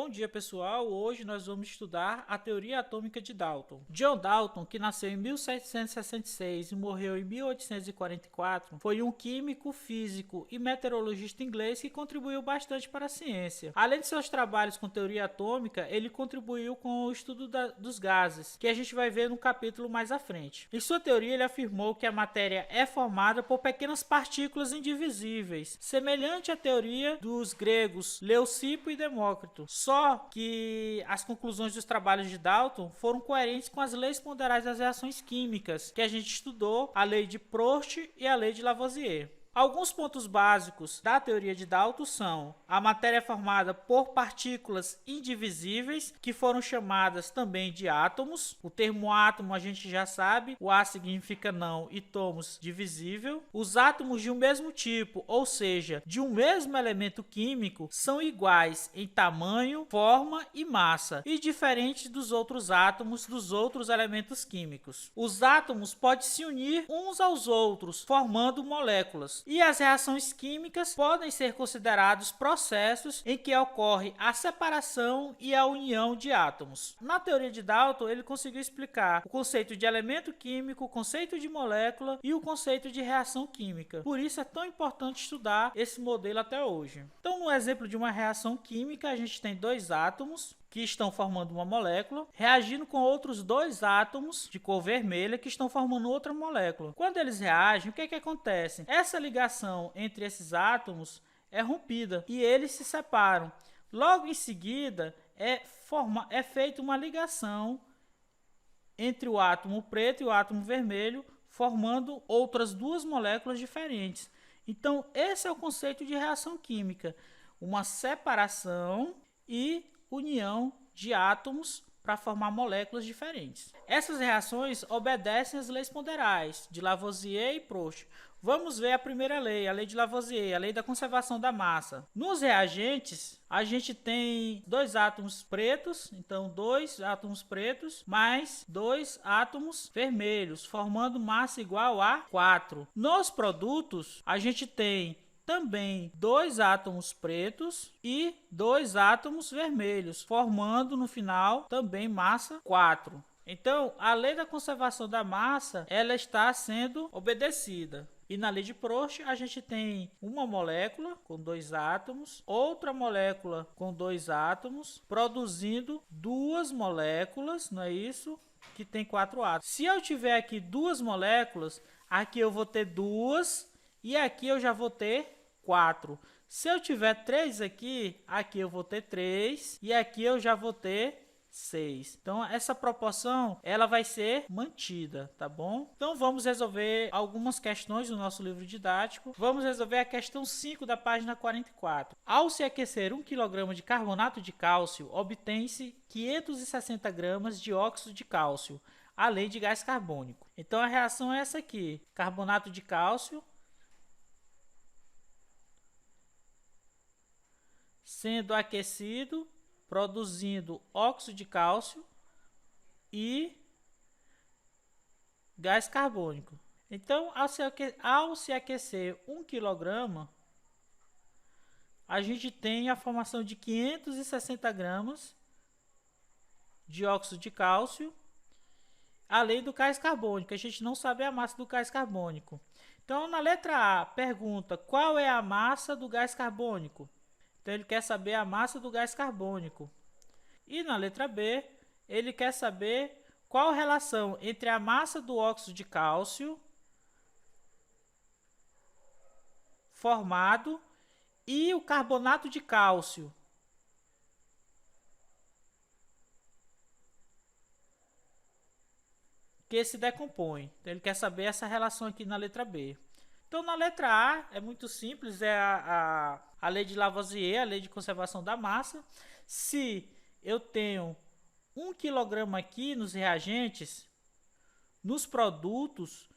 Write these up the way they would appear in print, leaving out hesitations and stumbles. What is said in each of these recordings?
Bom dia, pessoal. Hoje nós vamos estudar a teoria atômica de Dalton. John Dalton, que nasceu em 1766 e morreu em 1844, foi um químico, físico e meteorologista inglês que contribuiu bastante para a ciência. Além de seus trabalhos com teoria atômica, ele contribuiu com o estudo dos gases, que a gente vai ver no capítulo mais à frente. Em sua teoria, ele afirmou que a matéria é formada por pequenas partículas indivisíveis, semelhante à teoria dos gregos Leucipo e Demócrito. Só que as conclusões dos trabalhos de Dalton foram coerentes com as leis ponderais das reações químicas, que a gente estudou, a lei de Proust e a lei de Lavoisier. Alguns pontos básicos da teoria de Dalton são: a matéria é formada por partículas indivisíveis, que foram chamadas também de átomos. O termo átomo a gente já sabe, o A significa não e tomos divisível. Os átomos de um mesmo tipo, ou seja, de um mesmo elemento químico, são iguais em tamanho, forma e massa, e diferentes dos outros átomos dos outros elementos químicos. Os átomos podem se unir uns aos outros, formando moléculas. E as reações químicas podem ser considerados processos em que ocorre a separação e a união de átomos. Na teoria de Dalton, ele conseguiu explicar o conceito de elemento químico, o conceito de molécula e o conceito de reação química. Por isso é tão importante estudar esse modelo até hoje. Então, no exemplo de uma reação química, a gente tem dois átomos que estão formando uma molécula, reagindo com outros dois átomos de cor vermelha que estão formando outra molécula. Quando eles reagem, o que acontece? Essa ligação entre esses átomos é rompida e eles se separam. Logo em seguida, é feita uma ligação entre o átomo preto e o átomo vermelho, formando outras duas moléculas diferentes. Então, esse é o conceito de reação química: uma separação e união de átomos para formar moléculas diferentes. Essas reações obedecem às leis ponderais de Lavoisier e Proust. Vamos ver a primeira lei, a lei de Lavoisier, a lei da conservação da massa. Nos reagentes, a gente tem dois átomos pretos, então dois átomos pretos mais dois átomos vermelhos, formando massa igual a 4. Nos produtos, a gente tem também dois átomos pretos e dois átomos vermelhos, formando no final também massa 4. Então, a lei da conservação da massa, ela está sendo obedecida. E na lei de Proust, a gente tem uma molécula com dois átomos, outra molécula com dois átomos, produzindo duas moléculas, não é isso? Que tem 4 átomos. Se eu tiver aqui duas moléculas, aqui eu vou ter duas e aqui eu já vou ter 4. Se eu tiver 3 aqui, aqui eu vou ter 3 e aqui eu já vou ter 6. Então, essa proporção ela vai ser mantida, tá bom? Então, vamos resolver algumas questões do nosso livro didático. Vamos resolver a questão 5 da página 44. Ao se aquecer 1 kg de carbonato de cálcio, obtém-se 560 gramas de óxido de cálcio, a lei de gás carbônico. Então, a reação é essa aqui: carbonato de cálcio sendo aquecido, produzindo óxido de cálcio e gás carbônico. Então, ao se aquecer 1 kg, a gente tem a formação de 560 gramas de óxido de cálcio, além do gás carbônico. A gente não sabe a massa do gás carbônico. Então, na letra A, pergunta: qual é a massa do gás carbônico? Então, ele quer saber a massa do gás carbônico. E na letra B, ele quer saber qual a relação entre a massa do óxido de cálcio formado e o carbonato de cálcio que se decompõe. Então, ele quer saber essa relação aqui na letra B. Então, na letra A, é muito simples, é a lei de Lavoisier, a lei de conservação da massa. Se eu tenho 1 kg aqui nos reagentes, nos produtos,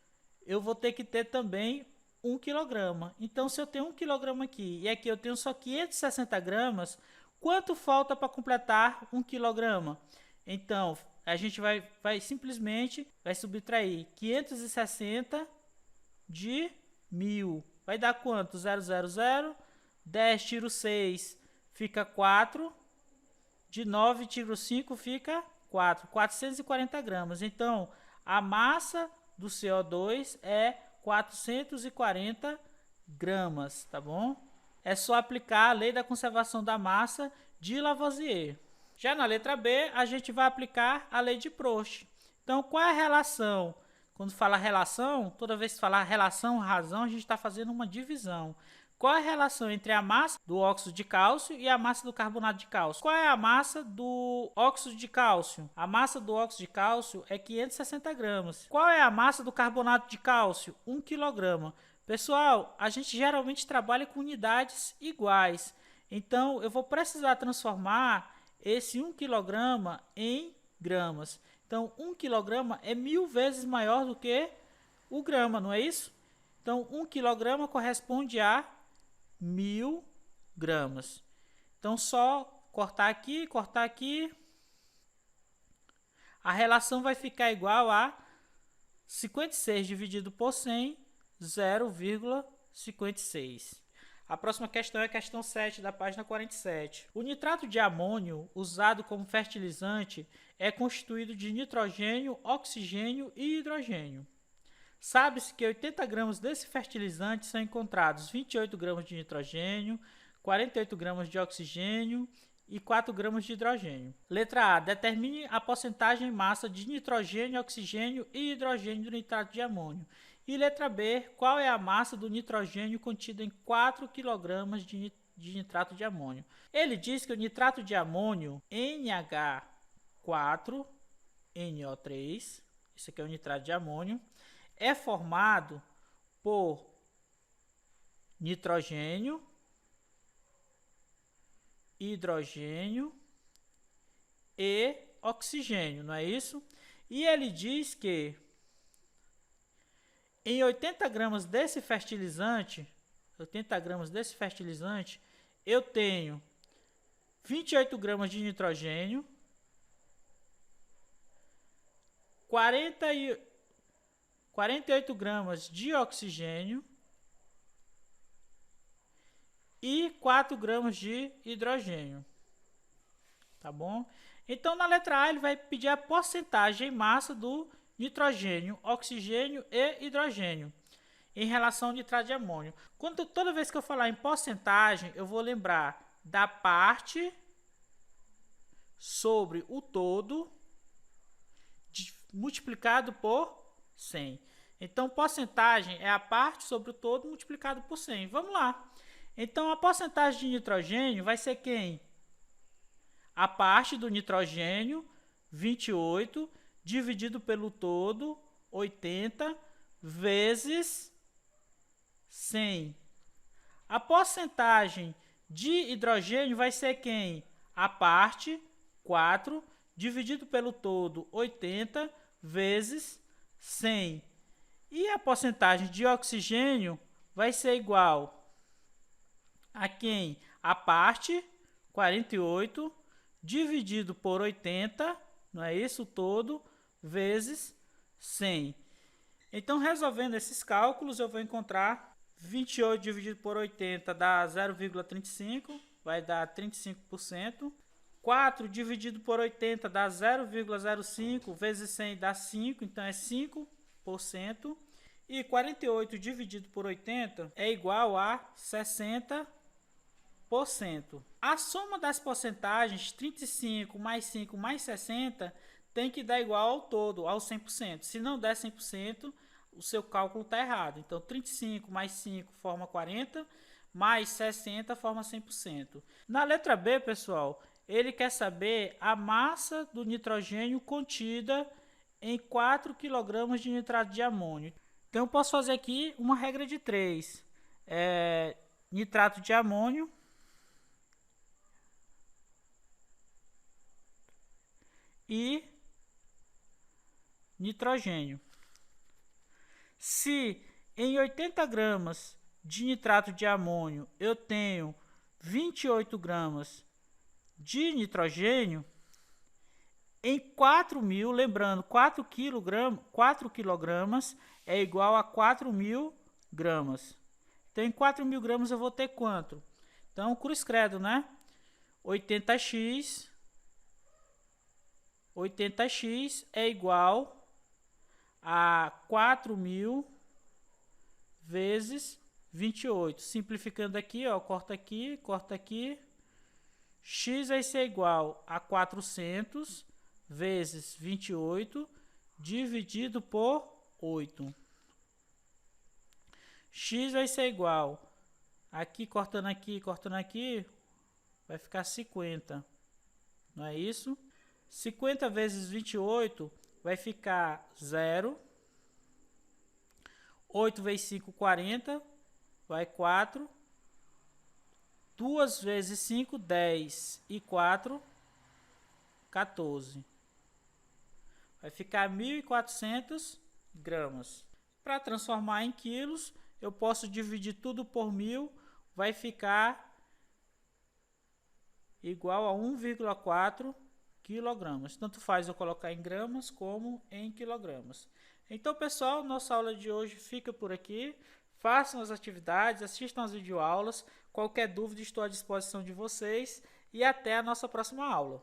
eu vou ter que ter também 1 kg. Então, se eu tenho 1 kg aqui e aqui eu tenho só 560 gramas, quanto falta para completar 1 kg? Então, a gente vai simplesmente subtrair 560 de 1000. Vai dar quanto? 000. 10 tiro 6 fica 4. de 9,5 fica 440 gramas. Então, a massa do CO2 é 440 gramas, tá bom? É só aplicar a lei da conservação da massa de Lavoisier. Já na letra B, a gente vai aplicar a lei de Proust. Então, qual é a relação? Quando fala relação, toda vez que falar relação, razão, a gente está fazendo uma divisão. Qual é a relação entre a massa do óxido de cálcio e a massa do carbonato de cálcio? Qual é a massa do óxido de cálcio? A massa do óxido de cálcio é 560 gramas. Qual é a massa do carbonato de cálcio? 1 kg. Pessoal, a gente geralmente trabalha com unidades iguais. Então, eu vou precisar transformar esse 1 kg em gramas. Então, 1 kg é 1000 vezes maior do que o grama, não é isso? Então, 1 kg corresponde a 1000 gramas. Então, só cortar aqui. A relação vai ficar igual a 56 dividido por 100, 0,56. A próxima questão é a questão 7 da página 47. O nitrato de amônio, usado como fertilizante, é constituído de nitrogênio, oxigênio e hidrogênio. Sabe-se que 80 gramas desse fertilizante são encontrados 28 gramas de nitrogênio, 48 gramas de oxigênio e 4 gramas de hidrogênio. Letra A. Determine a porcentagem em massa de nitrogênio, oxigênio e hidrogênio do nitrato de amônio. E letra B. Qual é a massa do nitrogênio contida em 4 kg de nitrato de amônio? Ele diz que o nitrato de amônio, NH4NO3, esse aqui é o nitrato de amônio, é formado por nitrogênio, hidrogênio e oxigênio, não é isso? E ele diz que em 80 gramas desse fertilizante, eu tenho 28 gramas de nitrogênio, 48 gramas de oxigênio e 4 gramas de hidrogênio. Tá bom? Então, na letra A, ele vai pedir a porcentagem em massa do nitrogênio, oxigênio e hidrogênio em relação ao nitrato de amônio. Toda vez que eu falar em porcentagem, eu vou lembrar da parte sobre o todo multiplicado por 100. Então, porcentagem é a parte sobre o todo multiplicado por 100. Vamos lá. Então, a porcentagem de nitrogênio vai ser quem? A parte do nitrogênio, 28, dividido pelo todo, 80, vezes 100. A porcentagem de hidrogênio vai ser quem? A parte, 4, dividido pelo todo, 80, vezes 100. E a porcentagem de oxigênio vai ser igual a quem? A parte, 48, dividido por 80, não é isso? Todo, vezes 100. Então, resolvendo esses cálculos, eu vou encontrar 28 dividido por 80 dá 0,35, vai dar 35%. 4 dividido por 80 dá 0,05, vezes 100 dá 5, então é 5%. E 48 dividido por 80 é igual a 60%. A soma das porcentagens 35 mais 5 mais 60 tem que dar igual ao todo, ao 100%. Se não der 100%, o seu cálculo está errado. Então, 35 mais 5 forma 40, mais 60 forma 100%. Na letra B, pessoal, ele quer saber a massa do nitrogênio contida em 4 kg de nitrato de amônio. Então, eu posso fazer aqui uma regra de 3. Nitrato de amônio e nitrogênio. Se em 80 gramas de nitrato de amônio eu tenho 28 gramas de nitrogênio, em 4.000, lembrando, 4 quilogramas é igual a 4.000 gramas. Então, em 4.000 gramas eu vou ter quanto? Então, cruz credo, né? 80x 80x é igual a 4.000 vezes 28. Simplificando aqui, ó, corta aqui. X vai ser igual a 400 vezes 28 dividido por 8. X vai ser igual, aqui cortando aqui, vai ficar 50. Não é isso? 50 vezes 28 vai ficar 0. 8 vezes 5, 40. Vai 4. 2 vezes 5, 10. E 4, 14. Vai ficar 1.400 gramas. Para transformar em quilos, eu posso dividir tudo por 1000. Vai ficar igual a 1,4 quilogramas. Tanto faz eu colocar em gramas como em quilogramas. Então, pessoal, nossa aula de hoje fica por aqui. Façam as atividades, assistam as videoaulas. Qualquer dúvida, estou à disposição de vocês. E até a nossa próxima aula.